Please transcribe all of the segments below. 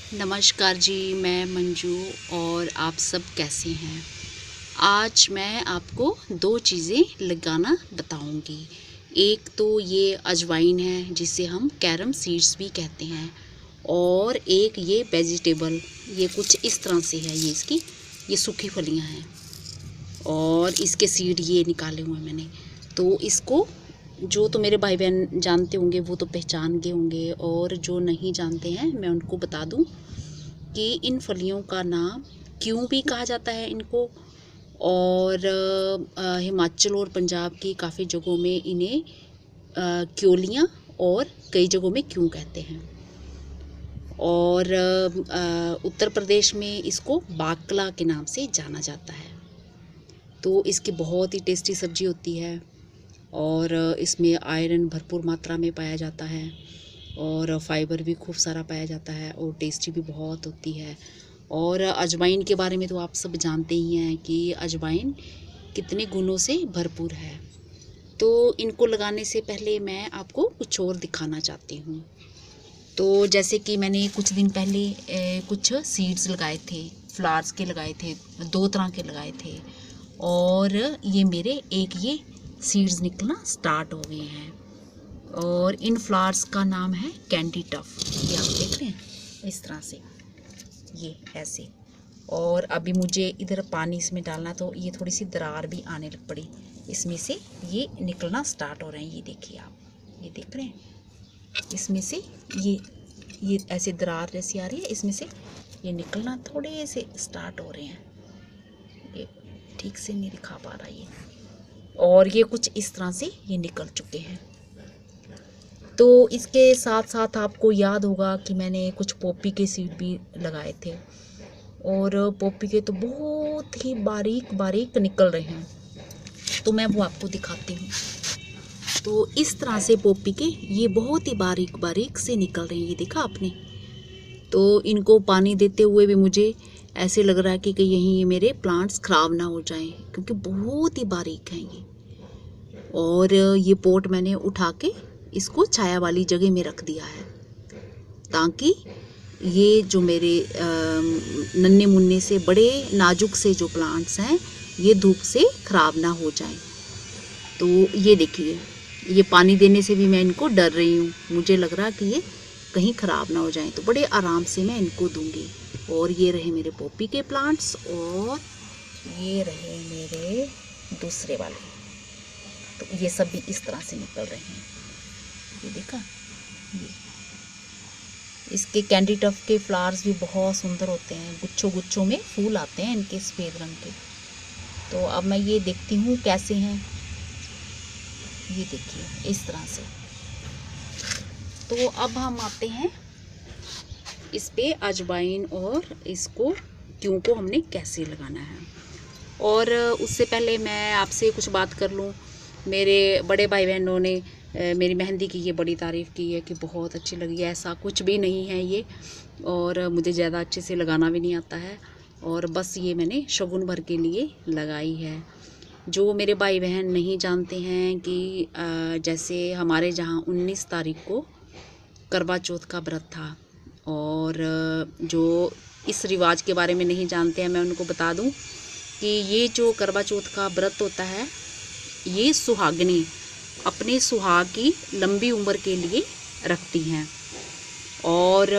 नमस्कार जी, मैं मंजू और आप सब कैसे हैं। आज मैं आपको दो चीज़ें लगाना बताऊंगी। एक तो ये अजवाइन है जिसे हम कैरम सीड्स भी कहते हैं, और एक ये वेजिटेबल, ये कुछ इस तरह से है। ये सूखी फलियां हैं और इसके सीड ये निकाले हुए हैं मैंने। तो इसको जो तो मेरे भाई बहन जानते होंगे वो तो पहचान गए होंगे, और जो नहीं जानते हैं मैं उनको बता दूं कि इन फलियों का नाम क्यों भी कहा जाता है इनको, और हिमाचल और पंजाब की काफ़ी जगहों में इन्हें क्योलियाँ और कई जगहों में क्यों कहते हैं, और उत्तर प्रदेश में इसको बाकला के नाम से जाना जाता है। तो इसकी बहुत ही टेस्टी सब्जी होती है और इसमें आयरन भरपूर मात्रा में पाया जाता है और फाइबर भी खूब सारा पाया जाता है और टेस्टी भी बहुत होती है। और अजवाइन के बारे में तो आप सब जानते ही हैं कि अजवाइन कितने गुणों से भरपूर है। तो इनको लगाने से पहले मैं आपको कुछ और दिखाना चाहती हूँ। तो जैसे कि मैंने कुछ दिन पहले कुछ सीड्स लगाए थे, फ्लावर्स के लगाए थे, दो तरह के लगाए थे, और ये मेरे ये सीड्स निकलना स्टार्ट हो गए हैं। और इन फ्लावर्स का नाम है कैंडी टफ। ये आप देख रहे हैं इस तरह से, ये ऐसे। और अभी मुझे इधर पानी इसमें डालना, तो ये थोड़ी सी दरार भी आने लग पड़ी, इसमें से ये निकलना स्टार्ट हो रहे हैं। ये देखिए आप, ये देख रहे हैं, इसमें से ये ऐसे दरार जैसी आ रही है, इसमें से ये निकलना थोड़े से स्टार्ट हो रहे हैं। ये ठीक से नहीं दिखा पा रहा ये, और ये कुछ इस तरह से ये निकल चुके हैं। तो इसके साथ साथ आपको याद होगा कि मैंने कुछ पोपी के सीड भी लगाए थे, और पोपी के तो बहुत ही बारीक बारीक निकल रहे हैं, तो मैं वो आपको दिखाती हूँ। तो इस तरह से पोपी के ये बहुत ही बारीक बारीक से निकल रहे हैं, ये देखा आपने। तो इनको पानी देते हुए भी मुझे ऐसे लग रहा है कि यहीं ये मेरे प्लांट्स ख़राब ना हो जाएं, क्योंकि बहुत ही बारीक हैं ये। और ये पोट मैंने उठा के इसको छाया वाली जगह में रख दिया है, ताकि ये जो मेरे नन्हे मुन्ने से बड़े नाजुक से जो प्लांट्स हैं ये धूप से ख़राब ना हो जाएं। तो ये देखिए, ये पानी देने से भी मैं इनको डर रही हूँ, मुझे लग रहा कि ये कहीं ख़राब ना हो जाएं, तो बड़े आराम से मैं इनको दूंगी। और ये रहे मेरे पॉपी के प्लांट्स, और ये रहे मेरे दूसरे वाले, तो ये सब भी इस तरह से निकल रहे हैं। ये देखा, ये इसके कैंडी टफ के फ्लावर्स भी बहुत सुंदर होते हैं, गुच्छों गुच्छों में फूल आते हैं इनके सफ़ेद रंग के। तो अब मैं ये देखती हूँ कैसे हैं, ये देखिए इस तरह से। तो अब हम आते हैं इस पे अजवाइन और इसको क्यों को हमने कैसे लगाना है। और उससे पहले मैं आपसे कुछ बात कर लूँ। मेरे बड़े भाई बहनों ने मेरी मेहंदी की ये बड़ी तारीफ़ की है कि बहुत अच्छी लगी है। ऐसा कुछ भी नहीं है ये, और मुझे ज़्यादा अच्छे से लगाना भी नहीं आता है, और बस ये मैंने शगुन भर के लिए लगाई है। जो मेरे भाई बहन नहीं जानते हैं कि जैसे हमारे जहाँ 19 तारीख को करवा चौथ का व्रत था, और जो इस रिवाज के बारे में नहीं जानते हैं मैं उनको बता दूं कि ये जो करवा चौथ का व्रत होता है, ये सुहागनी अपने सुहाग की लंबी उम्र के लिए रखती हैं। और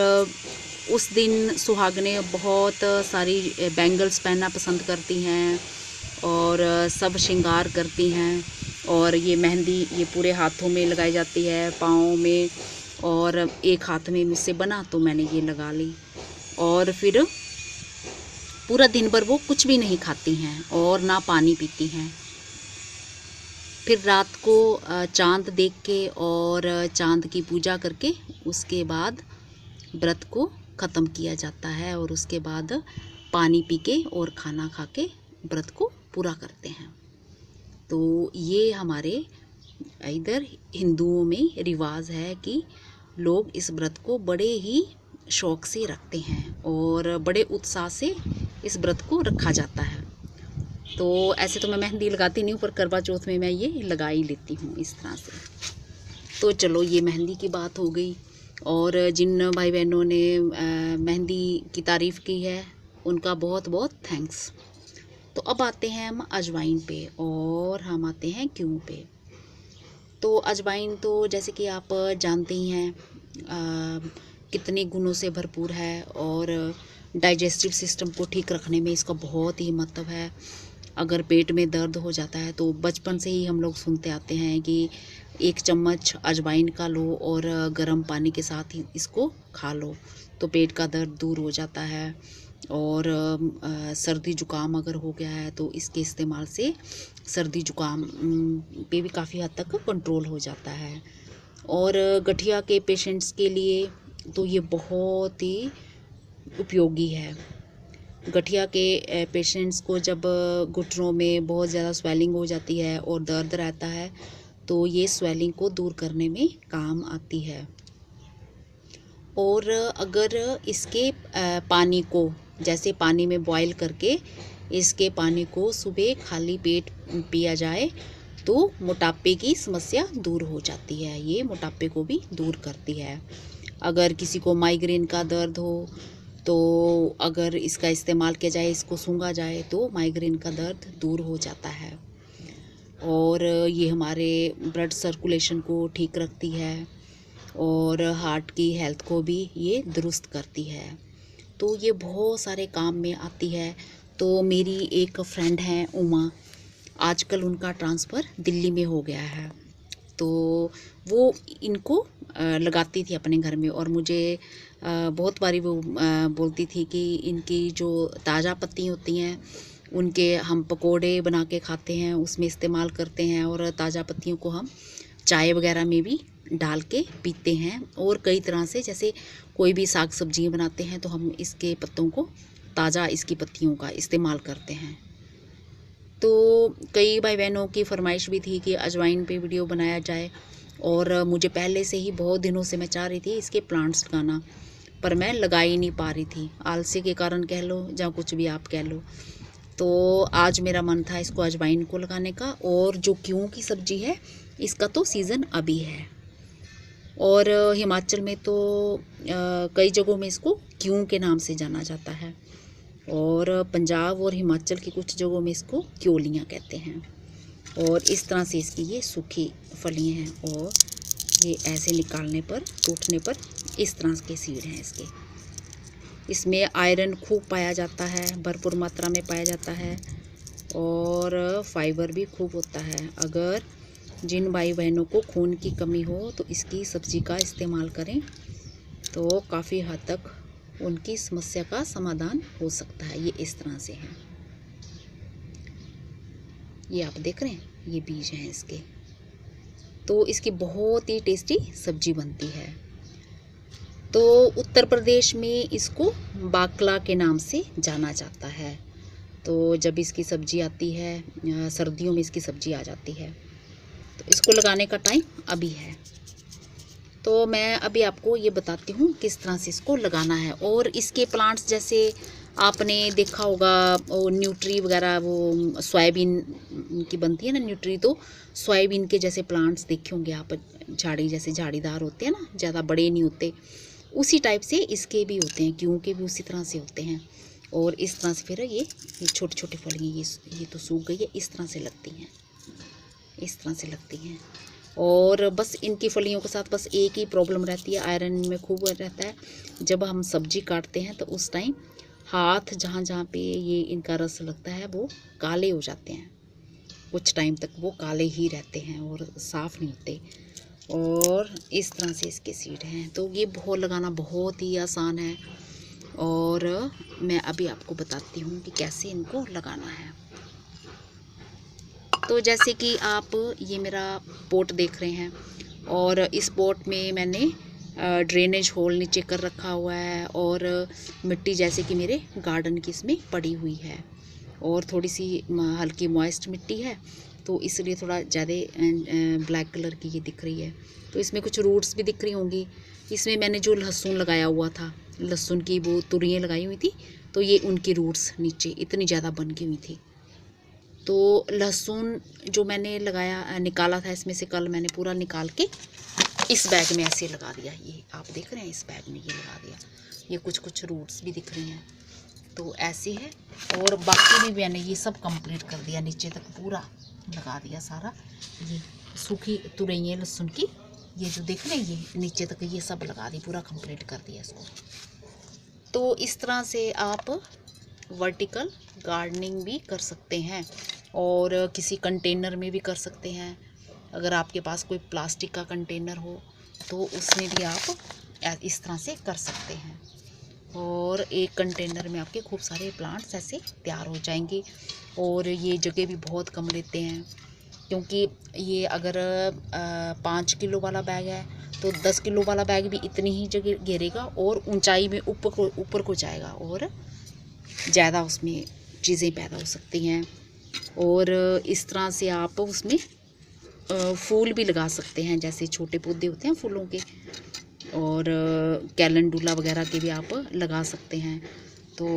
उस दिन सुहागने बहुत सारी बैंगल्स पहनना पसंद करती हैं और सब श्रृंगार करती हैं, और ये मेहंदी ये पूरे हाथों में लगाई जाती है, पाँव में, और एक हाथ में मुझसे बना तो मैंने ये लगा ली। और फिर पूरा दिन भर वो कुछ भी नहीं खाती हैं और ना पानी पीती हैं। फिर रात को चांद देख के और चांद की पूजा करके उसके बाद व्रत को ख़त्म किया जाता है, और उसके बाद पानी पी के और खाना खा के व्रत को पूरा करते हैं। तो ये हमारे इधर हिंदुओं में रिवाज है कि लोग इस व्रत को बड़े ही शौक़ से रखते हैं और बड़े उत्साह से इस व्रत को रखा जाता है। तो ऐसे तो मैं मेहंदी लगाती नहीं हूँ, पर करवा चौथ में मैं ये लगा ही लेती हूँ इस तरह से। तो चलो, ये मेहंदी की बात हो गई। और जिन भाई बहनों ने मेहंदी की तारीफ़ की है उनका बहुत बहुत थैंक्स। तो अब आते हैं हम अजवाइन पे और हम आते हैं क्यों पे। तो अजवाइन तो जैसे कि आप जानते ही हैं कितने गुणों से भरपूर है और डाइजेस्टिव सिस्टम को ठीक रखने में इसका बहुत ही महत्व है। अगर पेट में दर्द हो जाता है तो बचपन से ही हम लोग सुनते आते हैं कि 1 चम्मच अजवाइन का लो और गर्म पानी के साथ ही इसको खा लो तो पेट का दर्द दूर हो जाता है। और सर्दी जुकाम अगर हो गया है तो इसके इस्तेमाल से सर्दी जुकाम पे भी काफ़ी हद तक कंट्रोल हो जाता है। और गठिया के पेशेंट्स के लिए तो ये बहुत ही उपयोगी है। गठिया के पेशेंट्स को जब घुटनों में बहुत ज़्यादा स्वेलिंग हो जाती है और दर्द रहता है तो ये स्वेलिंग को दूर करने में काम आती है। और अगर इसके पानी को जैसे पानी में बॉईल करके इसके पानी को सुबह खाली पेट पिया जाए तो मोटापे की समस्या दूर हो जाती है। ये मोटापे को भी दूर करती है। अगर किसी को माइग्रेन का दर्द हो तो अगर इसका इस्तेमाल किया जाए, इसको सूंघा जाए तो माइग्रेन का दर्द दूर हो जाता है। और ये हमारे ब्लड सर्कुलेशन को ठीक रखती है और हार्ट की हेल्थ को भी ये दुरुस्त करती है। तो ये बहुत सारे काम में आती है। तो मेरी एक फ्रेंड है उमा, आजकल उनका ट्रांसफ़र दिल्ली में हो गया है तो वो इनको लगाती थी अपने घर में और मुझे बहुत बारी वो बोलती थी कि इनकी जो ताज़ा पत्ती होती हैं उनके हम पकोड़े बना के खाते हैं, उसमें इस्तेमाल करते हैं और ताज़ा पत्तियों को हम चाय वगैरह में भी डाल के पीते हैं। और कई तरह से जैसे कोई भी साग सब्जियां बनाते हैं तो हम इसके पत्तों को ताज़ा इसकी पत्तियों का इस्तेमाल करते हैं। तो कई भाई बहनों की फरमाइश भी थी कि अजवाइन पे वीडियो बनाया जाए और मुझे पहले से ही बहुत दिनों से मैं चाह रही थी इसके प्लांट्स लगाना, पर मैं लगा ही नहीं पा रही थी, आलसी के कारण कह लो या कुछ भी आप कह लो। तो आज मेरा मन था इसको अजवाइन को लगाने का। और जो क्यों की सब्ज़ी है इसका तो सीज़न अभी है और हिमाचल में तो कई जगहों में इसको क्यों के नाम से जाना जाता है और पंजाब और हिमाचल की कुछ जगहों में इसको क्योलियाँ कहते हैं। और इस तरह से इसकी ये सूखी फलियाँ हैं और ये ऐसे निकालने पर टूटने पर इस तरह के सीड हैं इसके। इसमें आयरन खूब पाया जाता है, भरपूर मात्रा में पाया जाता है और फाइबर भी खूब होता है। अगर जिन भाई बहनों को खून की कमी हो तो इसकी सब्ज़ी का इस्तेमाल करें तो काफ़ी हद तक उनकी समस्या का समाधान हो सकता है। ये इस तरह से हैं, ये आप देख रहे हैं, ये बीज हैं इसके। तो इसकी बहुत ही टेस्टी सब्जी बनती है। तो उत्तर प्रदेश में इसको बाकला के नाम से जाना जाता है। तो जब इसकी सब्जी आती है सर्दियों में इसकी सब्जी आ जाती है तो इसको लगाने का टाइम अभी है। तो मैं अभी आपको ये बताती हूँ किस तरह से इसको लगाना है। और इसके प्लांट्स जैसे आपने देखा होगा वो न्यूट्री वगैरह वो सोयाबीन की बनती है ना न्यूट्री, तो सोयाबीन के जैसे प्लांट्स देखे होंगे आप, झाड़ी जैसे झाड़ीदार होते हैं ना, ज़्यादा बड़े नहीं होते, उसी टाइप से इसके भी होते हैं, क्योंकि भी उसी तरह से होते हैं। और इस तरह से फिर ये छोटे छोटे फलियाँ ये तो सूख गई है, इस तरह से लगती हैं, इस तरह से लगती हैं। और बस इनकी फलियों के साथ बस एक ही प्रॉब्लम रहती है, आयरन में खूब रहता है। जब हम सब्जी काटते हैं तो उस टाइम हाथ जहाँ जहाँ पे ये इनका रस लगता है वो काले हो जाते हैं, कुछ टाइम तक वो काले ही रहते हैं और साफ़ नहीं होते। और इस तरह से इसके सीड हैं। तो ये बहुत लगाना बहुत ही आसान है और मैं अभी आपको बताती हूँ कि कैसे इनको लगाना है। तो जैसे कि आप ये मेरा पोट देख रहे हैं और इस पोट में मैंने ड्रेनेज होल नीचे कर रखा हुआ है और मिट्टी जैसे कि मेरे गार्डन की इसमें पड़ी हुई है और थोड़ी सी हल्की मॉइस्ट मिट्टी है तो इसलिए थोड़ा ज़्यादा ब्लैक कलर की ये दिख रही है। तो इसमें कुछ रूट्स भी दिख रही होंगी। इसमें मैंने जो लहसुन लगाया हुआ था, लहसुन की वो तुरियाँ लगाई हुई थी, तो ये उनकी रूट्स नीचे इतनी ज़्यादा बन गई हुई थी। तो लहसुन जो मैंने लगाया निकाला था इसमें से, कल मैंने पूरा निकाल के इस बैग में ऐसे लगा दिया। ये आप देख रहे हैं, इस बैग में ये लगा दिया। ये कुछ कुछ रूट्स भी दिख रही हैं, तो ऐसे है। और बाकी भी मैंने ये सब कंप्लीट कर दिया, नीचे तक पूरा लगा दिया सारा। ये सूखी तुरई लहसुन की, ये जो देख रहे हैं, ये नीचे तक ये सब लगा दी, पूरा कंप्लीट कर दिया इसको। तो इस तरह से आप वर्टिकल गार्डनिंग भी कर सकते हैं और किसी कंटेनर में भी कर सकते हैं। अगर आपके पास कोई प्लास्टिक का कंटेनर हो तो उसमें भी आप इस तरह से कर सकते हैं। और एक कंटेनर में आपके खूब सारे प्लांट्स ऐसे तैयार हो जाएंगे। और ये जगह भी बहुत कम लेते हैं, क्योंकि ये अगर 5 किलो वाला बैग है तो 10 किलो वाला बैग भी इतनी ही जगह घेरेगा और ऊंचाई में ऊपर को जाएगा और ज़्यादा उसमें चीज़ें पैदा हो सकती हैं। और इस तरह से आप उसमें फूल भी लगा सकते हैं, जैसे छोटे पौधे होते हैं फूलों के, और कैलेंडुला वगैरह के भी आप लगा सकते हैं। तो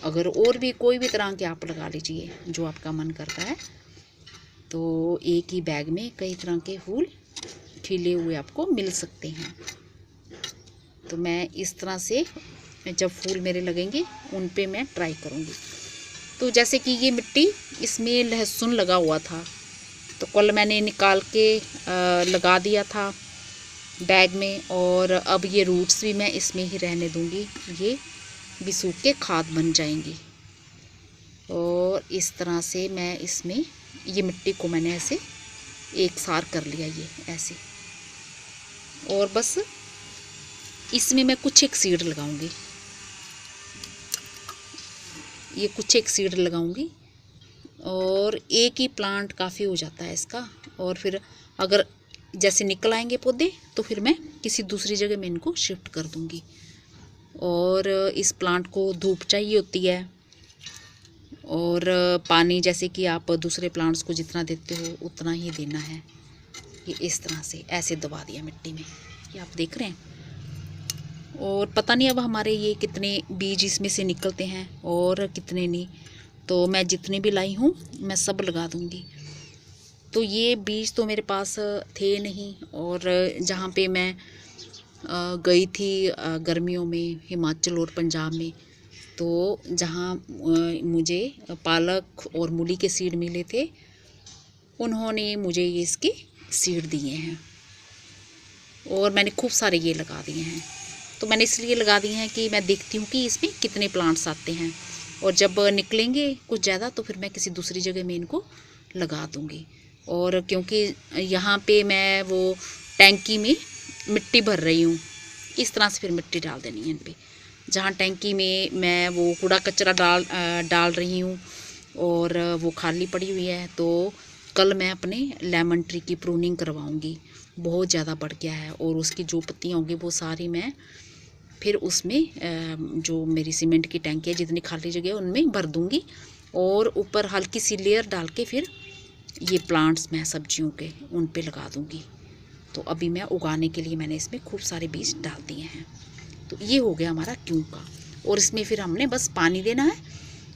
अगर और भी कोई भी तरह के आप लगा लीजिए जो आपका मन करता है। तो एक ही बैग में कई तरह के फूल खिले हुए आपको मिल सकते हैं। तो मैं इस तरह से जब फूल मेरे लगेंगे उन पे मैं ट्राई करूँगी। तो जैसे कि ये मिट्टी, इसमें लहसुन लगा हुआ था, तो कल मैंने निकाल के लगा दिया था बैग में। और अब ये रूट्स भी मैं इसमें ही रहने दूंगी, ये भी सूख के खाद बन जाएंगी। और इस तरह से मैं इसमें ये मिट्टी को मैंने ऐसे एक सार कर लिया, ये ऐसे। और बस इसमें मैं कुछ एक सीड लगाऊंगी, ये कुछ एक सीड लगाऊंगी। और एक ही प्लांट काफ़ी हो जाता है इसका। और फिर अगर जैसे निकल आएंगे पौधे तो फिर मैं किसी दूसरी जगह में इनको शिफ्ट कर दूंगी। और इस प्लांट को धूप चाहिए होती है, और पानी जैसे कि आप दूसरे प्लांट्स को जितना देते हो उतना ही देना है। ये इस तरह से ऐसे दबा दिया मिट्टी में, ये आप देख रहे हैं। और पता नहीं अब हमारे ये कितने बीज इसमें से निकलते हैं और कितने नहीं। तो मैं जितने भी लाई हूँ मैं सब लगा दूँगी। तो ये बीज तो मेरे पास थे नहीं। और जहाँ पे मैं गई थी गर्मियों में हिमाचल और पंजाब में, तो जहाँ मुझे पालक और मूली के सीड मिले थे, उन्होंने मुझे ये इसके सीड दिए हैं और मैंने खूब सारे ये लगा दिए हैं। तो मैंने इसलिए लगा दिए हैं कि मैं देखती हूँ कि इसमें कितने प्लांट्स आते हैं, और जब निकलेंगे कुछ ज़्यादा तो फिर मैं किसी दूसरी जगह में इनको लगा दूँगी। और क्योंकि यहाँ पे मैं वो टैंकी में मिट्टी भर रही हूँ, इस तरह से फिर मिट्टी डाल देनी है इन पे। जहाँ टैंकी में मैं वो कूड़ा कचरा डाल रही हूँ और वो खाली पड़ी हुई है, तो कल मैं अपने लेमन ट्री की प्रूनिंग करवाऊँगी। बहुत ज़्यादा बढ़ गया है और उसकी जो पत्तियाँ होंगी वो सारी मैं फिर उसमें जो मेरी सीमेंट की टैंकी है जितनी खाली जगह है उनमें भर दूँगी। और ऊपर हल्की सी लेयर डाल के फिर ये प्लांट्स मैं सब्जियों के उन पे लगा दूँगी। तो अभी मैं उगाने के लिए मैंने इसमें खूब सारे बीज डाल दिए हैं। तो ये हो गया हमारा क्यों का। और इसमें फिर हमने बस पानी देना है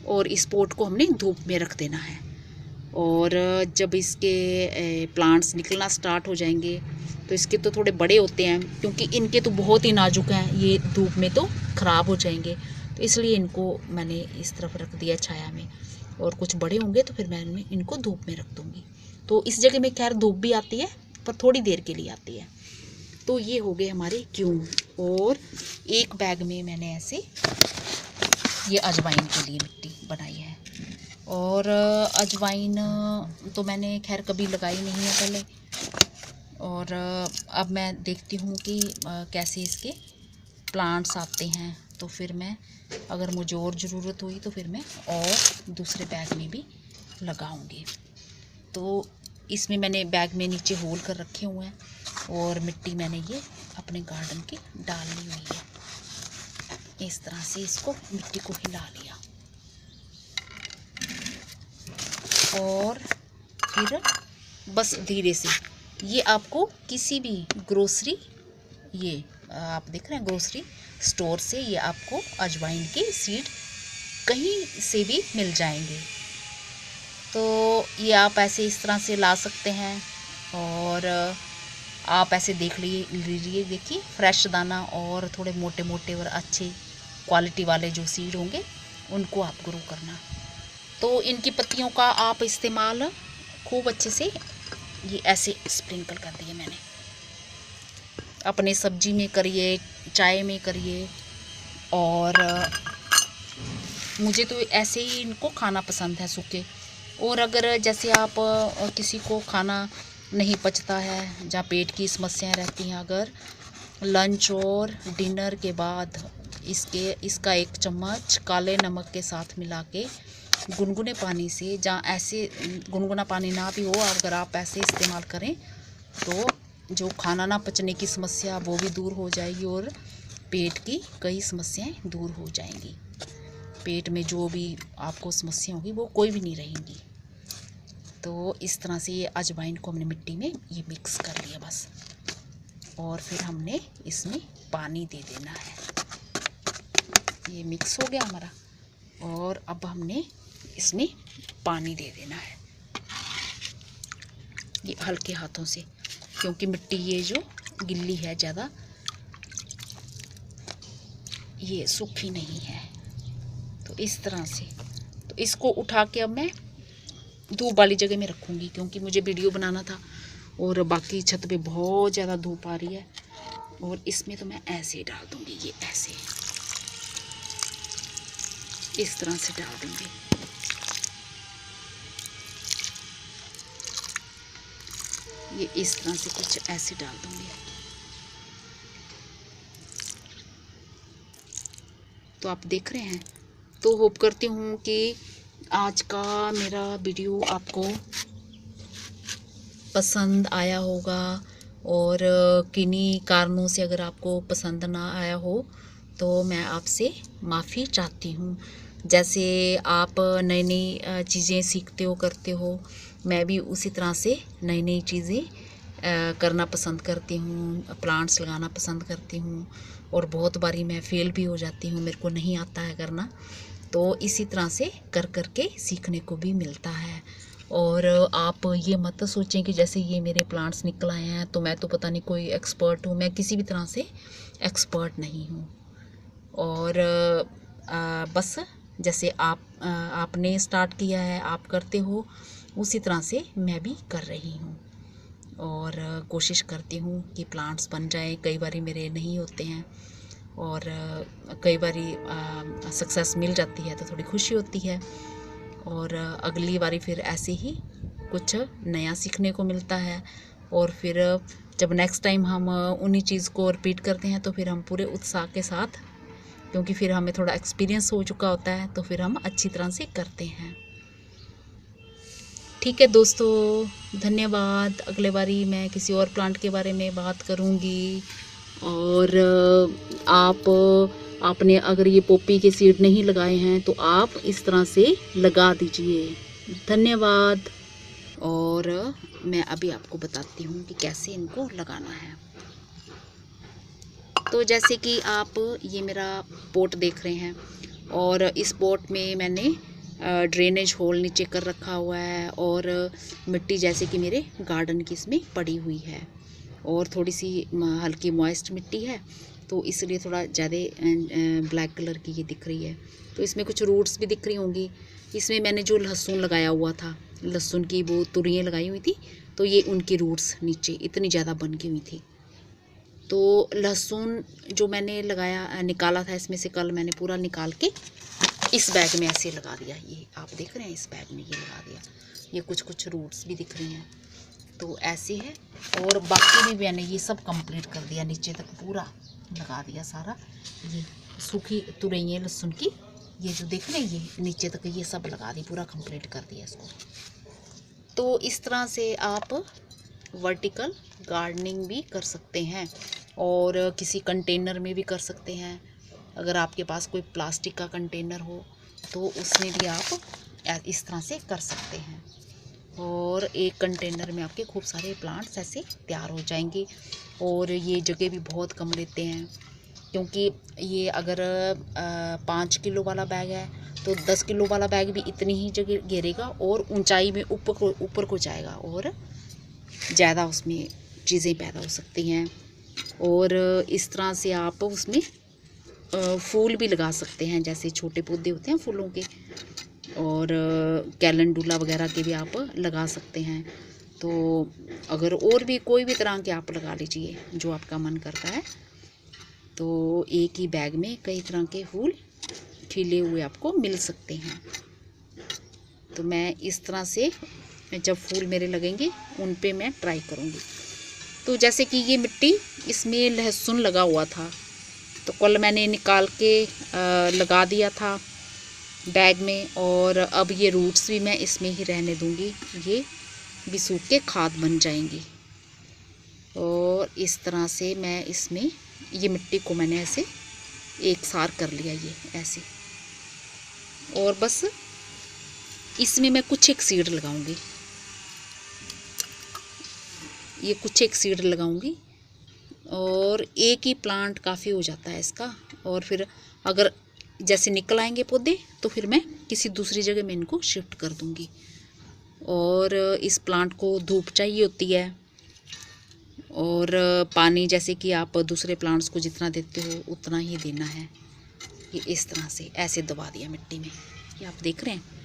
और इस पॉट को हमने धूप में रख देना है। और जब इसके प्लांट्स निकलना स्टार्ट हो जाएंगे तो इसके तो थोड़े बड़े होते हैं, क्योंकि इनके तो बहुत ही नाजुक हैं, ये धूप में तो ख़राब हो जाएंगे। तो इसलिए इनको मैंने इस तरफ रख दिया छाया में। और कुछ बड़े होंगे तो फिर मैं इनको धूप में रख दूँगी। तो इस जगह में खैर धूप भी आती है पर थोड़ी देर के लिए आती है। तो ये हो गए हमारे क्यों। और एक बैग में मैंने ऐसे ये अजवाइन के लिए मिट्टी बनाई है। और अजवाइन तो मैंने खैर कभी लगाई नहीं है पहले। और अब मैं देखती हूँ कि कैसे इसके प्लांट्स आते हैं, तो फिर मैं अगर मुझे और ज़रूरत हुई तो फिर मैं और दूसरे बैग में भी लगाऊंगी। तो इसमें मैंने बैग में नीचे होल कर रखे हुए हैं और मिट्टी मैंने ये अपने गार्डन की डालनी हुई है। इस तरह से इसको मिट्टी को हिला लिया और फिर बस धीरे से ये आपको किसी भी ग्रोसरी, ये आप देख रहे हैं ग्रोसरी स्टोर से ये आपको अजवाइन के सीड कहीं से भी मिल जाएंगे। तो ये आप ऐसे इस तरह से ला सकते हैं। और आप ऐसे देख लीजिए, देखिए फ्रेश दाना और थोड़े मोटे मोटे और अच्छे क्वालिटी वाले जो सीड होंगे उनको आप ग्रो करना। तो इनकी पत्तियों का आप इस्तेमाल खूब अच्छे से, ये ऐसे स्प्रिंकल कर दिए मैंने, अपने सब्जी में करिए, चाय में करिए। और मुझे तो ऐसे ही इनको खाना पसंद है सूखे। और अगर जैसे आप किसी को खाना नहीं पचता है, जहाँ पेट की समस्याएं रहती हैं, अगर लंच और डिनर के बाद इसका 1 चम्मच काले नमक के साथ मिला के गुनगुने पानी से, जहाँ ऐसे गुनगुना पानी ना भी हो, अगर आप ऐसे इस्तेमाल करें तो जो खाना ना पचने की समस्या वो भी दूर हो जाएगी और पेट की कई समस्याएं दूर हो जाएंगी। पेट में जो भी आपको समस्या होगी वो कोई भी नहीं रहेंगी। तो इस तरह से ये अजवाइन को हमने मिट्टी में ये मिक्स कर लिया बस, और फिर हमने इसमें पानी दे देना है। ये मिक्स हो गया हमारा, और अब हमने इसमें पानी दे देना है, ये हल्के हाथों से, क्योंकि मिट्टी ये जो गिल्ली है ज़्यादा, ये सूखी नहीं है। तो इस तरह से, तो इसको उठा के अब मैं धूप वाली जगह में रखूँगी, क्योंकि मुझे वीडियो बनाना था और बाकी छत पे बहुत ज़्यादा धूप आ रही है। और इसमें तो मैं ऐसे डाल दूँगी, ये ऐसे इस तरह से डाल दूँगी। ये इस तरह से कुछ ऐसे डाल दूँगी। तो आप देख रहे हैं। तो होप करती हूँ कि आज का मेरा वीडियो आपको पसंद आया होगा, और किन्हीं कारणों से अगर आपको पसंद ना आया हो तो मैं आपसे माफ़ी चाहती हूँ। जैसे आप नई नई चीज़ें सीखते हो, करते हो, मैं भी उसी तरह से नई नई चीज़ें करना पसंद करती हूँ, प्लांट्स लगाना पसंद करती हूँ। और बहुत बारी मैं फेल भी हो जाती हूँ, मेरे को नहीं आता है करना। तो इसी तरह से कर कर के सीखने को भी मिलता है। और आप ये मत सोचें कि जैसे ये मेरे प्लांट्स निकल आए हैं तो मैं तो पता नहीं कोई एक्सपर्ट हूँ। मैं किसी भी तरह से एक्सपर्ट नहीं हूँ। और बस जैसे आपने स्टार्ट किया है, आप करते हो, उसी तरह से मैं भी कर रही हूँ। और कोशिश करती हूँ कि प्लांट्स बन जाएं। कई बारी मेरे नहीं होते हैं, और कई बारी सक्सेस मिल जाती है तो थोड़ी खुशी होती है। और अगली बारी फिर ऐसे ही कुछ नया सीखने को मिलता है। और फिर जब नेक्स्ट टाइम हम उन्हीं चीज़ को रिपीट करते हैं तो फिर हम पूरे उत्साह के साथ, क्योंकि फिर हमें थोड़ा एक्सपीरियंस हो चुका होता है, तो फिर हम अच्छी तरह से करते हैं। ठीक है दोस्तों, धन्यवाद। अगले बारी मैं किसी और प्लांट के बारे में बात करूँगी। और आपने अगर ये पोपी के सीड नहीं लगाए हैं तो आप इस तरह से लगा दीजिए। धन्यवाद। और मैं अभी आपको बताती हूँ कि कैसे इनको लगाना है। तो जैसे कि आप ये मेरा पोट देख रहे हैं, और इस पोट में मैंने ड्रेनेज होल नीचे कर रखा हुआ है, और मिट्टी जैसे कि मेरे गार्डन की इसमें पड़ी हुई है, और थोड़ी सी हल्की मॉइस्ट मिट्टी है, तो इसलिए थोड़ा ज़्यादा ब्लैक कलर की ये दिख रही है। तो इसमें कुछ रूट्स भी दिख रही होंगी। इसमें मैंने जो लहसुन लगाया हुआ था, लहसुन की वो तुरियाँ लगाई हुई थी, तो ये उनकी रूट्स नीचे इतनी ज़्यादा बन गई हुई थी। तो लहसुन जो मैंने निकाला था इसमें से, कल मैंने पूरा निकाल के इस बैग में ऐसे लगा दिया। ये आप देख रहे हैं, इस बैग में ये लगा दिया। ये कुछ रूट्स भी दिख रही हैं, तो ऐसे है। और बाकी भी मैंने ये सब कंप्लीट कर दिया, नीचे तक पूरा लगा दिया सारा। ये सूखी तुरई लहसुन की, ये जो देख रहे हैं, ये नीचे तक ये सब लगा दी, पूरा कंप्लीट कर दिया इसको। तो इस तरह से आप वर्टिकल गार्डनिंग भी कर सकते हैं, और किसी कंटेनर में भी कर सकते हैं। अगर आपके पास कोई प्लास्टिक का कंटेनर हो तो उसमें भी आप इस तरह से कर सकते हैं, और एक कंटेनर में आपके खूब सारे प्लांट्स ऐसे तैयार हो जाएंगे। और ये जगह भी बहुत कम लेते हैं, क्योंकि ये अगर 5 किलो वाला बैग है तो 10 किलो वाला बैग भी इतनी ही जगह घेरेगा, और ऊंचाई में ऊपर को जाएगा, और ज़्यादा उसमें चीज़ें पैदा हो सकती हैं। और इस तरह से आप उसमें फूल भी लगा सकते हैं, जैसे छोटे पौधे होते हैं फूलों के, और कैलेंडुला वगैरह के भी आप लगा सकते हैं। तो अगर और भी कोई भी तरह के आप लगा लीजिए जो आपका मन करता है। तो एक ही बैग में कई तरह के फूल खिले हुए आपको मिल सकते हैं। तो मैं इस तरह से जब फूल मेरे लगेंगे उन पे मैं ट्राई करूँगी। तो जैसे कि ये मिट्टी, इसमें लहसुन लगा हुआ था, तो कल मैंने निकाल के लगा दिया था बैग में, और अब ये रूट्स भी मैं इसमें ही रहने दूँगी, ये भी सूख के खाद बन जाएंगी। और इस तरह से मैं इसमें ये मिट्टी को मैंने ऐसे एक सार कर लिया, ये ऐसे। और बस इसमें मैं कुछ एक सीड लगाऊंगी, ये कुछ एक सीड लगाऊंगी, और एक ही प्लांट काफ़ी हो जाता है इसका। और फिर अगर जैसे निकल आएंगे पौधे तो फिर मैं किसी दूसरी जगह में इनको शिफ्ट कर दूंगी। और इस प्लांट को धूप चाहिए होती है, और पानी जैसे कि आप दूसरे प्लांट्स को जितना देते हो उतना ही देना है। ये इस तरह से ऐसे दबा दिया मिट्टी में, ये आप देख रहे हैं।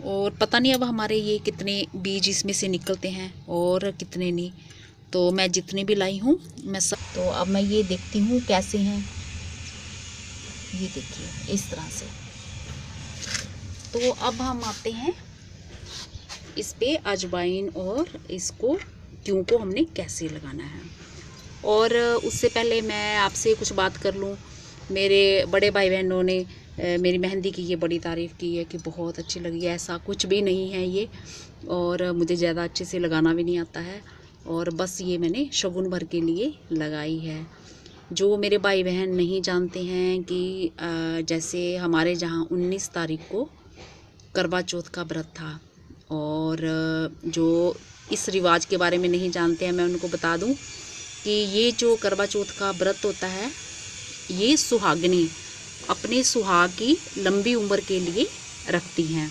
और पता नहीं अब हमारे ये कितने बीज इसमें से निकलते हैं और कितने नहीं। तो मैं जितने भी लाई हूँ मैं सब, तो अब मैं ये देखती हूँ कैसे हैं। ये देखिए इस तरह से। तो अब हम आते हैं इस पे अजवाइन, और इसको क्यों को हमने कैसे लगाना है। और उससे पहले मैं आपसे कुछ बात कर लूँ। मेरे बड़े भाई बहनों ने मेरी मेहंदी की ये बड़ी तारीफ़ की है कि बहुत अच्छी लगी है। ऐसा कुछ भी नहीं है ये, और मुझे ज़्यादा अच्छे से लगाना भी नहीं आता है, और बस ये मैंने शगुन भर के लिए लगाई है। जो मेरे भाई बहन नहीं जानते हैं कि जैसे हमारे जहाँ 19 तारीख को करवा चौथ का व्रत था, और जो इस रिवाज के बारे में नहीं जानते हैं मैं उनको बता दूं कि ये जो करवा चौथ का व्रत होता है, ये सुहागिनी अपने सुहाग की लंबी उम्र के लिए रखती हैं।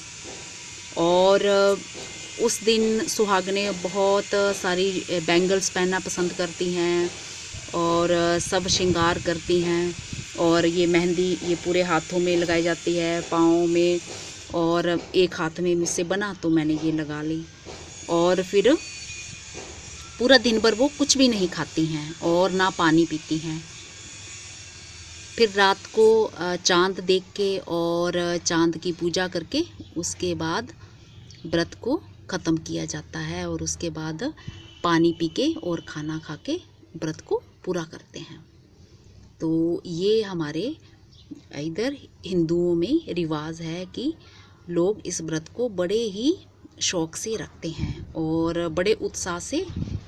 और उस दिन सुहागनें बहुत सारी बैंगल्स पहनना पसंद करती हैं, और सब श्रृंगार करती हैं। और ये मेहंदी ये पूरे हाथों में लगाई जाती है, पाँव में, और एक हाथ में मुझसे बना तो मैंने ये लगा ली। और फिर पूरा दिन भर वो कुछ भी नहीं खाती हैं और ना पानी पीती हैं। फिर रात को चांद देख के और चांद की पूजा करके उसके बाद व्रत को ख़त्म किया जाता है, और उसके बाद पानी पी के और खाना खा के व्रत को पूरा करते हैं। तो ये हमारे इधर हिंदुओं में रिवाज है कि लोग इस व्रत को बड़े ही शौक़ से रखते हैं, और बड़े उत्साह से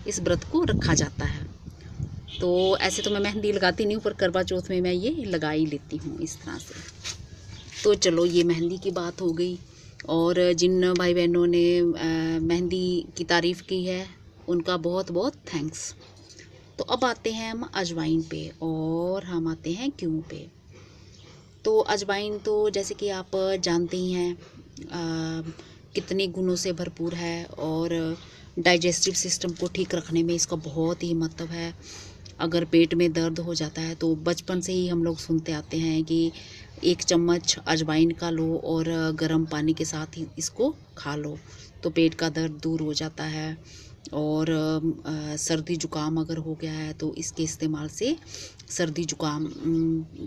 इस व्रत को रखा जाता है। तो ऐसे तो मैं मेहंदी लगाती नहीं हूँ, पर करवा चौथ में मैं ये लगा ही लेती हूँ इस तरह से। तो चलो ये मेहंदी की बात हो गई, और जिन भाई बहनों ने मेहंदी की तारीफ़ की है उनका बहुत बहुत थैंक्स। तो अब आते हैं हम अजवाइन पे, और हम आते हैं क्यों पे। तो अजवाइन तो जैसे कि आप जानते ही हैं कितने गुणों से भरपूर है, और डाइजेस्टिव सिस्टम को ठीक रखने में इसका बहुत ही महत्व है। अगर पेट में दर्द हो जाता है तो बचपन से ही हम लोग सुनते आते हैं कि 1 चम्मच अजवाइन का लो और गर्म पानी के साथ ही इसको खा लो तो पेट का दर्द दूर हो जाता है। और सर्दी जुकाम अगर हो गया है तो इसके इस्तेमाल से सर्दी जुकाम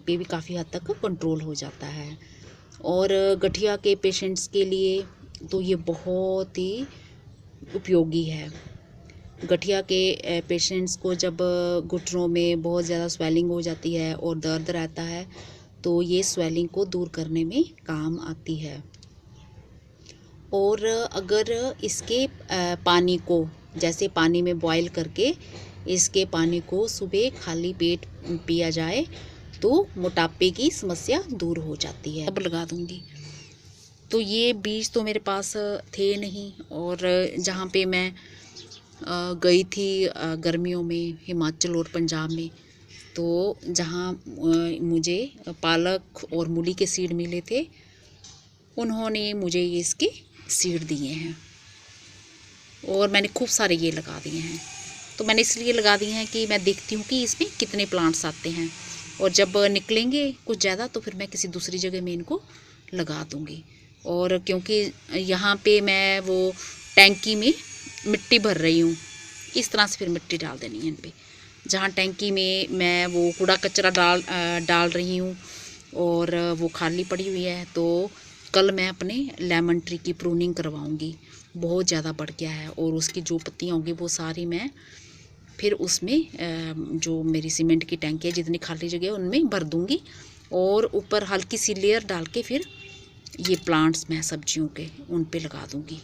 पे भी काफ़ी हद तक कंट्रोल हो जाता है। और गठिया के पेशेंट्स के लिए तो ये बहुत ही उपयोगी है। गठिया के पेशेंट्स को जब घुटनों में बहुत ज़्यादा स्वेलिंग हो जाती है और दर्द रहता है तो ये स्वेलिंग को दूर करने में काम आती है। और अगर इसके पानी को जैसे पानी में बॉईल करके इसके पानी को सुबह खाली पेट पिया जाए तो मोटापे की समस्या दूर हो जाती है। अब लगा दूंगी। तो ये बीज तो मेरे पास थे नहीं, और जहाँ पे मैं गई थी गर्मियों में हिमाचल और पंजाब में, तो जहाँ मुझे पालक और मूली के सीड मिले थे उन्होंने मुझे ये इसके सीड दिए हैं, और मैंने खूब सारे ये लगा दिए हैं। तो मैंने इसलिए लगा दिए हैं कि मैं देखती हूँ कि इसमें कितने प्लांट्स आते हैं, और जब निकलेंगे कुछ ज़्यादा तो फिर मैं किसी दूसरी जगह में इनको लगा दूँगी। और क्योंकि यहाँ पे मैं वो टैंकी में मिट्टी भर रही हूँ, इस तरह से फिर मिट्टी डाल देनी है इन पे। जहाँ टैंकी में मैं वो कूड़ा कचरा डाल रही हूँ और वो खाली पड़ी हुई है, तो कल मैं अपने लेमन ट्री की प्रूनिंग करवाऊँगी। बहुत ज़्यादा बढ़ गया है और उसकी जो पत्तियाँ होंगी वो सारी मैं फिर उसमें जो मेरी सीमेंट की टैंकी है जितनी खाली जगह है उनमें भर दूँगी, और ऊपर हल्की सी लेयर डाल के फिर ये प्लांट्स मैं सब्जियों के उन पे लगा दूँगी।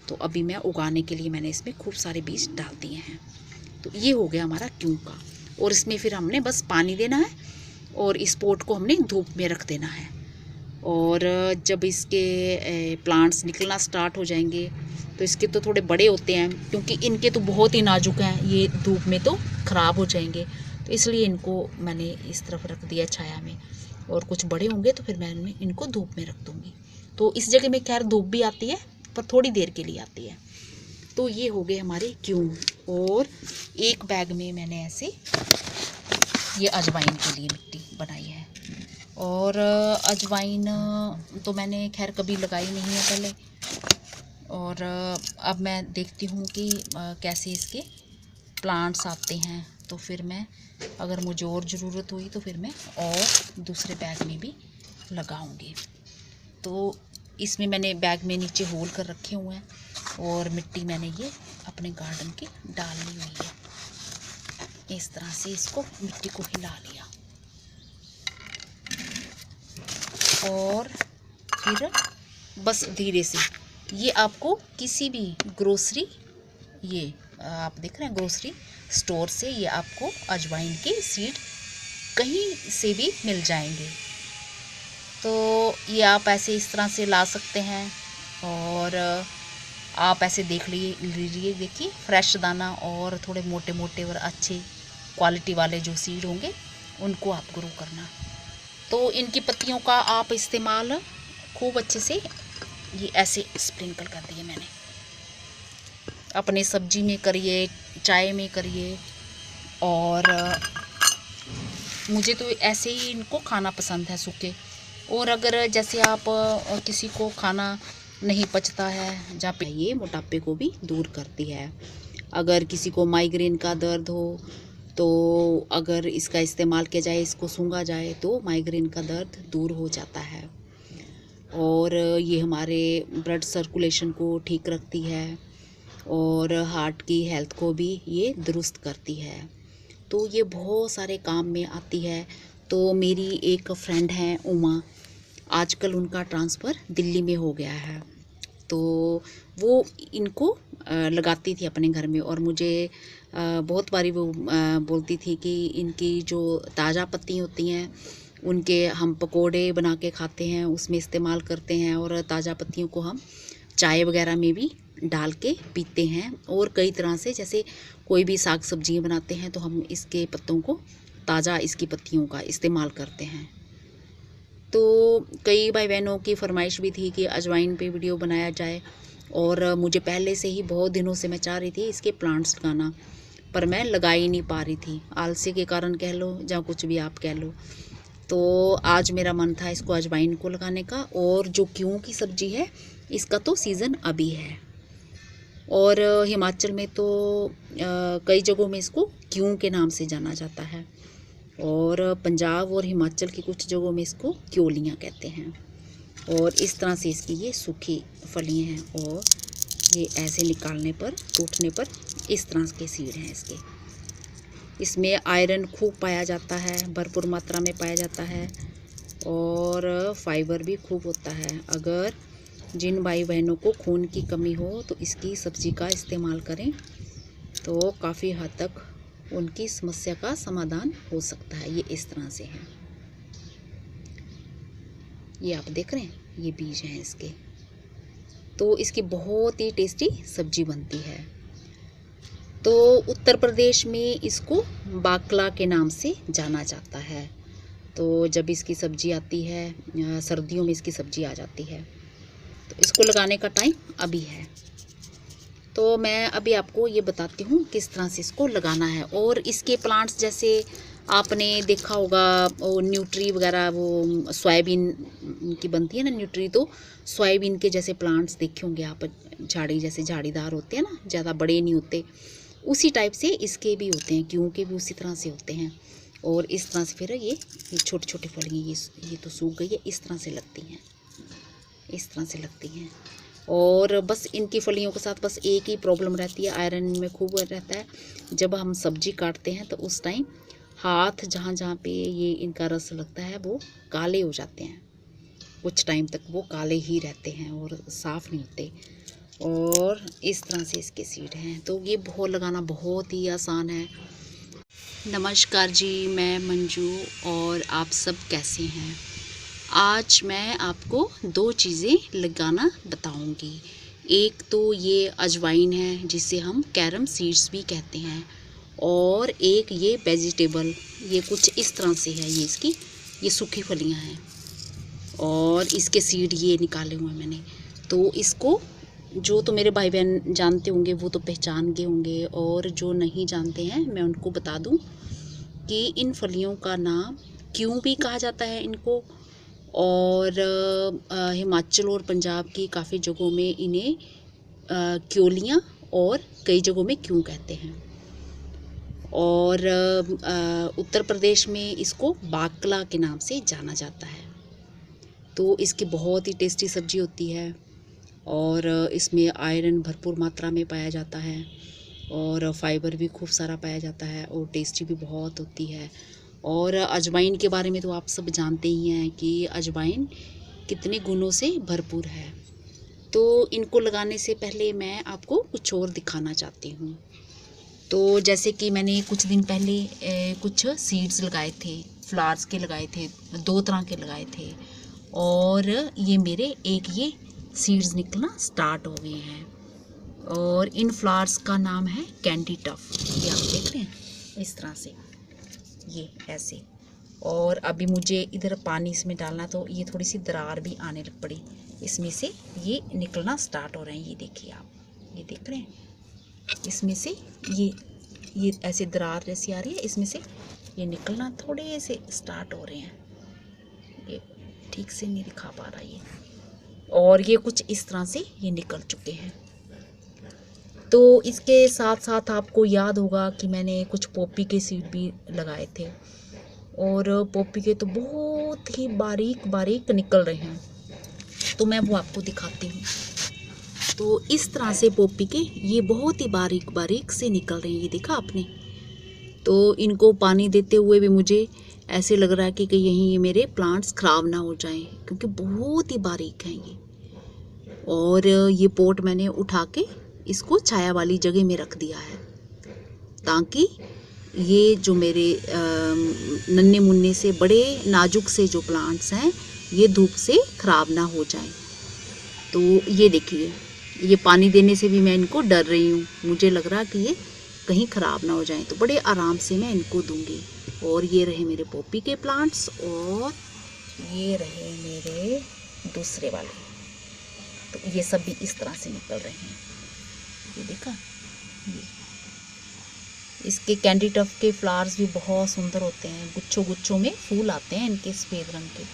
तो अभी मैं उगाने के लिए मैंने इसमें खूब सारे बीज डाल दिए हैं। तो ये हो गया हमारा क्यों का, और इसमें फिर हमने बस पानी देना है और इस पॉट को हमने धूप में रख देना है। और जब इसके प्लांट्स निकलना स्टार्ट हो जाएंगे तो इसके तो थोड़े बड़े होते हैं, क्योंकि इनके तो बहुत ही नाजुक हैं, ये धूप में तो ख़राब हो जाएंगे, तो इसलिए इनको मैंने इस तरफ रख दिया छाया में। और कुछ बड़े होंगे तो फिर मैं इनको धूप में रख दूँगी। तो इस जगह में खैर धूप भी आती है पर थोड़ी देर के लिए आती है। तो ये हो गए हमारे क्यों। और एक बैग में मैंने ऐसे ये अजवाइन के लिए मिट्टी बनाई है, और अजवाइन तो मैंने खैर कभी लगाई नहीं है पहले, और अब मैं देखती हूँ कि कैसे इसके प्लांट्स आते हैं, तो फिर मैं अगर मुझे और ज़रूरत हुई तो फिर मैं और दूसरे बैग में भी लगाऊंगी। तो इसमें मैंने बैग में नीचे होल कर रखे हुए हैं और मिट्टी मैंने ये अपने गार्डन की डालनी हुई है। इस तरह से इसको मिट्टी को हिला लिया और फिर बस धीरे से ये आपको किसी भी ग्रोसरी, ये आप देख रहे हैं ग्रोसरी स्टोर से ये आपको अजवाइन के सीड कहीं से भी मिल जाएंगे। तो ये आप ऐसे इस तरह से ला सकते हैं, और आप ऐसे देख लीजिए, देखिए फ्रेश दाना और थोड़े मोटे मोटे और अच्छे क्वालिटी वाले जो सीड होंगे उनको आप ग्रो करना। तो इनकी पत्तियों का आप इस्तेमाल खूब अच्छे से ये ऐसे स्प्रिंकल कर दिए मैंने, अपने सब्जी में करिए, चाय में करिए, और मुझे तो ऐसे ही इनको खाना पसंद है सूखे। और अगर जैसे आप किसी को खाना नहीं पचता है, जहाँ पे ये मोटापे को भी दूर करती है। अगर किसी को माइग्रेन का दर्द हो तो अगर इसका इस्तेमाल किया जाए, इसको सूंघा जाए तो माइग्रेन का दर्द दूर हो जाता है। और ये हमारे ब्लड सर्कुलेशन को ठीक रखती है और हार्ट की हेल्थ को भी ये दुरुस्त करती है। तो ये बहुत सारे काम में आती है। तो मेरी एक फ्रेंड है उमा, आजकल उनका ट्रांसफ़र दिल्ली में हो गया है, तो वो इनको लगाती थी अपने घर में, और मुझे बहुत बारी वो बोलती थी कि इनकी जो ताज़ा पत्ती होती हैं उनके हम पकोड़े बना के खाते हैं, उसमें इस्तेमाल करते हैं, और ताज़ा पत्तियों को हम चाय वगैरह में भी डाल के पीते हैं। और कई तरह से जैसे कोई भी साग सब्जियाँ बनाते हैं तो हम इसके पत्तों को, ताज़ा इसकी पत्तियों का इस्तेमाल करते हैं। तो कई भाई बहनों की फरमाइश भी थी कि अजवाइन पे वीडियो बनाया जाए, और मुझे पहले से ही बहुत दिनों से मैं चाह रही थी इसके प्लांट्स लगाना, पर मैं लगा ही नहीं पा रही थी, आलसी के कारण कह लो या कुछ भी आप कह लो। तो आज मेरा मन था इसको अजवाइन को लगाने का। और जो क्यों की सब्ज़ी है इसका तो सीज़न अभी है, और हिमाचल में तो कई जगहों में इसको क्यों के नाम से जाना जाता है, और पंजाब और हिमाचल की कुछ जगहों में इसको क्योलियाँ कहते हैं। और इस तरह से इसकी ये सूखी फलियाँ हैं, और ये ऐसे निकालने पर, टूटने पर इस तरह के सीड हैं इसके। इसमें आयरन खूब पाया जाता है, भरपूर मात्रा में पाया जाता है, और फाइबर भी खूब होता है। अगर जिन भाई बहनों को खून की कमी हो तो इसकी सब्ज़ी का इस्तेमाल करें, तो काफ़ी हद तक उनकी समस्या का समाधान हो सकता है। ये इस तरह से है, ये आप देख रहे हैं, ये बीज हैं इसके। तो इसकी बहुत ही टेस्टी सब्जी बनती है। तो उत्तर प्रदेश में इसको बाकला के नाम से जाना जाता है। तो जब इसकी सब्जी आती है, सर्दियों में इसकी सब्जी आ जाती है, तो इसको लगाने का टाइम अभी है। तो तो मैं अभी आपको ये बताती हूँ किस तरह से इसको लगाना है। और इसके प्लांट्स जैसे आपने देखा होगा वो न्यूट्री वगैरह, वो सोयाबीन की बनती है ना न्यूट्री, तो सोयाबीन के जैसे प्लांट्स देखे होंगे आप, झाड़ी जैसे झाड़ीदार होते हैं ना, ज़्यादा बड़े नहीं होते, उसी टाइप से इसके भी होते हैं, गेहूँ के भी उसी तरह से होते हैं। और इस तरह से फिर ये छोटी छोटी फलियाँ, ये तो सूख गई है, इस तरह से लगती हैं, इस तरह से लगती हैं। और बस इनकी फलियों के साथ बस एक ही प्रॉब्लम रहती है, आयरन में खूब रहता है। जब हम सब्जी काटते हैं तो उस टाइम हाथ जहाँ जहाँ पे ये इनका रस लगता है वो काले हो जाते हैं, कुछ टाइम तक वो काले ही रहते हैं और साफ़ नहीं होते। और इस तरह से इसके सीड हैं। तो ये बहुत लगाना बहुत ही आसान है। नमस्कार जी, मैं मंजू और आप सब कैसे हैं। आज मैं आपको दो चीज़ें लगाना बताऊंगी। एक तो ये अजवाइन है जिसे हम कैरम सीड्स भी कहते हैं, और एक ये वेजिटेबल, ये कुछ इस तरह से है, ये सूखी फलियां हैं और इसके सीड ये निकाले हुए हैं मैंने। तो इसको जो तो मेरे भाई बहन जानते होंगे वो तो पहचान गए होंगे, और जो नहीं जानते हैं मैं उनको बता दूं कि इन फलियों का नाम क्यों भी कहा जाता है इनको। और हिमाचल और पंजाब की काफ़ी जगहों में इन्हें क्योलियाँ और कई जगहों में क्यों कहते हैं। और उत्तर प्रदेश में इसको बाकला के नाम से जाना जाता है। तो इसकी बहुत ही टेस्टी सब्जी होती है और इसमें आयरन भरपूर मात्रा में पाया जाता है और फाइबर भी खूब सारा पाया जाता है और टेस्टी भी बहुत होती है। और अजवाइन के बारे में तो आप सब जानते ही हैं कि अजवाइन कितने गुणों से भरपूर है। तो इनको लगाने से पहले मैं आपको कुछ और दिखाना चाहती हूँ। तो जैसे कि मैंने कुछ दिन पहले कुछ सीड्स लगाए थे, फ्लावर्स के लगाए थे, दो तरह के लगाए थे, और ये मेरे ये सीड्स निकलना स्टार्ट हो गए हैं। और इन फ्लावर्स का नाम है कैंडी टफ। ये आप देख रहे हैं इस तरह से, ये ऐसे। और अभी मुझे इधर पानी इसमें डालना, तो ये थोड़ी सी दरार भी आने लग पड़ी, इसमें से ये निकलना स्टार्ट हो रहे हैं। ये देखिए आप, ये देख रहे हैं, इसमें से ये ऐसे दरार जैसी आ रही है, इसमें से ये निकलना थोड़े से स्टार्ट हो रहे हैं। ये ठीक से नहीं दिखा पा रहा ये, और ये कुछ इस तरह से ये निकल चुके हैं। तो इसके साथ साथ आपको याद होगा कि मैंने कुछ पोपी के सीड भी लगाए थे, और पोपी के तो बहुत ही बारीक बारीक निकल रहे हैं, तो मैं वो आपको दिखाती हूँ। तो इस तरह से पोपी के ये बहुत ही बारीक बारीक से निकल रहे हैं, ये देखा आपने। तो इनको पानी देते हुए भी मुझे ऐसे लग रहा है कि यहीं ये मेरे प्लांट्स ख़राब ना हो जाएं, क्योंकि बहुत ही बारीक हैं ये। और ये पोट मैंने उठा के इसको छाया वाली जगह में रख दिया है, ताकि ये जो मेरे नन्हे मुन्ने से बड़े नाजुक से जो प्लांट्स हैं ये धूप से ख़राब ना हो जाएं। तो ये देखिए, ये पानी देने से भी मैं इनको डर रही हूँ, मुझे लग रहा कि ये कहीं ख़राब ना हो जाएं, तो बड़े आराम से मैं इनको दूंगी। और ये रहे मेरे पोपी के प्लांट्स, और ये रहे मेरे दूसरे वाले, तो ये सब भी इस तरह से निकल रहे हैं। ये देखा, ये इसके कैंडी टफ के फ्लावर्स भी बहुत सुंदर होते हैं, गुच्छों गुच्छों में फूल आते हैं इनके सफ़ेद रंग के।